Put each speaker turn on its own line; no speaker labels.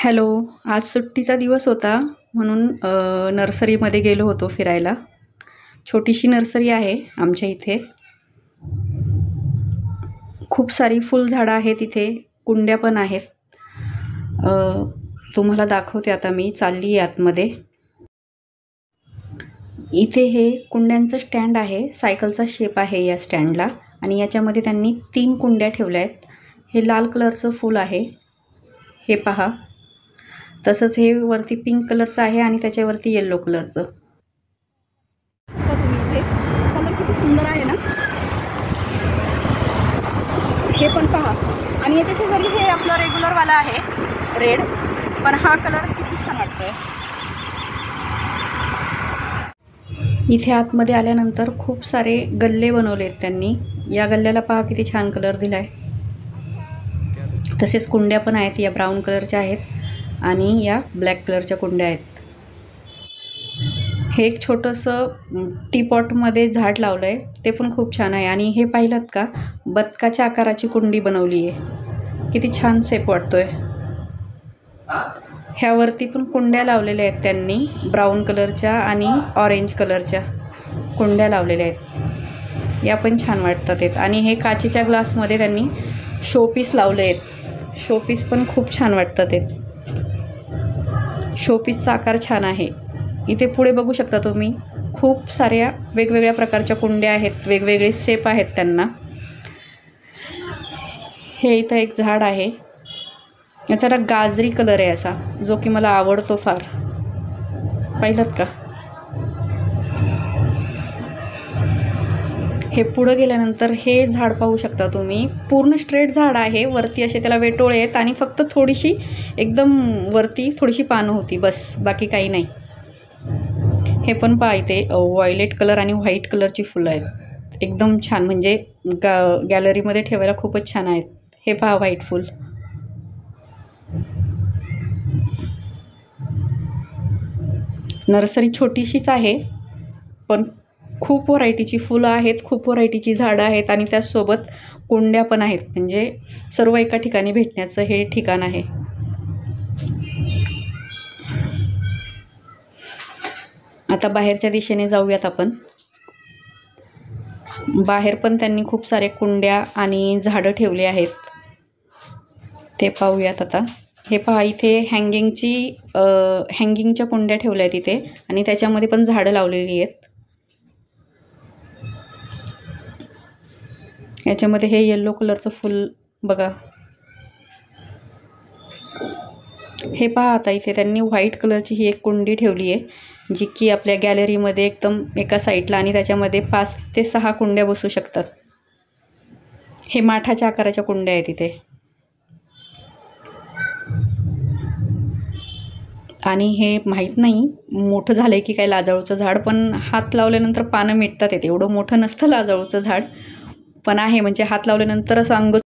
Hello. आज सुट्टीचा दिवस होता म्हणून नर्सरीमध्ये गेलो होतो फिरायला. छोटीशी नर्सरी आहे आमच्या इथे. खूप सारी फुलझाडं आहेत इथे, कुंड्या पण आहेत. तुम्हाला दाखवते आता मी. चालली आहे आतमध्ये. इथे हे कुंड्यांचं स्टँड आहे. सायकलचा शेप आहे या स्टँडला आणि याच्यामध्ये त्यांनी 3 कुंड्या ठेवल्या आहेत. हे लाल कलरचं फूल आहे, हे पहा. तसंच हे वरती पिंक कलरचं आहे आणि त्याच्यावरती येलो कलरचं. तुम्ही इथे कलर किती सुंदर आहे ना, हे पण पहा. आणि याच्या शेजारी हे आपलं रेग्युलर वाला आहे रेड, पण हा कलर किती छान वाटतोय. इथे आतमध्ये आल्यानंतर खूप सारे गल्ले बनवलेत त्यांनी. या गल्ल्याला पहा किती छान कलर दिलाय. तसेच कुंड्या पण आहेत. या ब्राऊन कलरच्या आहेत आणि या ब्लॅक कलरच्या कुंड्या आहेत. हे एक छोटंसं टीपॉटमध्ये झाड लावलं आहे, ते पण खूप छान आहे. आणि हे पाहिलं का, बदकाच्या आकाराची कुंडी बनवली आहे. किती छान शेप वाटतोय. ह्यावरती पण कुंड्या लावलेल्या आहेत त्यांनी, ब्राऊन कलरच्या आणि ऑरेंज कलरच्या कुंड्या लावलेल्या आहेत. या पण छान वाटतात आहेत. आणि हे काचेच्या ग्लासमध्ये त्यांनी शोपीस लावले आहेत. शोपीस पण खूप छान वाटतात आहेत. शोपीसचा आकार छान आहे. इथे पुढे बघू शकता तुम्ही, खूप साऱ्या वेगवेगळ्या प्रकारच्या कुंड्या आहेत, वेगवेगळे शेप आहेत त्यांना. हे इथं एक झाड आहे. याचा ना गाजरी कलर आहे असा, जो की मला आवडतो फार. पाहिलं का. हे पुढं गेल्यानंतर हे झाड पाहू शकता तुम्ही. पूर्ण स्ट्रेट झाड आहे. वरती असे त्याला वेटोळे आहेत आणि फक्त थोडीशी एकदम वरती थोडीशी पानं होती, बस, बाकी काही नाही. हे पण पहा, इथे व्हायलेट कलर आणि व्हाईट कलरची फुलं आहेत. एकदम छान, म्हणजे गॅलरीमध्ये ठेवायला खूपच छान आहेत. हे पहा व्हाईट फुल. नर्सरी छोटीशीच आहे, पण खूप व्हरायटीची फुलं आहेत, खूप व्हरायटीची झाडं आहेत आणि त्यासोबत कुंड्या पण आहेत. म्हणजे सर्व एका ठिकाणी भेटण्याचं हे ठिकाण आहे. आता बाहेरच्या दिशेने जाऊयात आपण. बाहेर पण त्यांनी खूप सारे कुंड्या आणि झाडं ठेवली आहेत, ते पाहूयात आता. हे पहा, इथे हँगिंगच्या कुंड्या ठेवल्या आहेत इथे आणि त्याच्यामध्ये पण झाडं लावलेली आहेत. याच्यामध्ये हे येलो कलरचं फूल बघा. हे पहा, आता इथे त्यांनी व्हाईट कलरची ही एक कुंडी ठेवली आहे, जी की आपल्या गॅलरीमध्ये एकदम एका साईडला, आणि त्याच्यामध्ये 5 ते 6 कुंड्या बसू शकतात. हे माठाच्या आकाराच्या कुंड्या आहेत इथे. आणि हे माहीत नाही मोठं झालंय की काय लाजाळूचं झाड, पण हात लावल्यानंतर पानं मिटतात येते. एवढं मोठं नसतं लाजाळूचं झाड, पण आहे, म्हणजे हात लावल्यानंतर असं अंग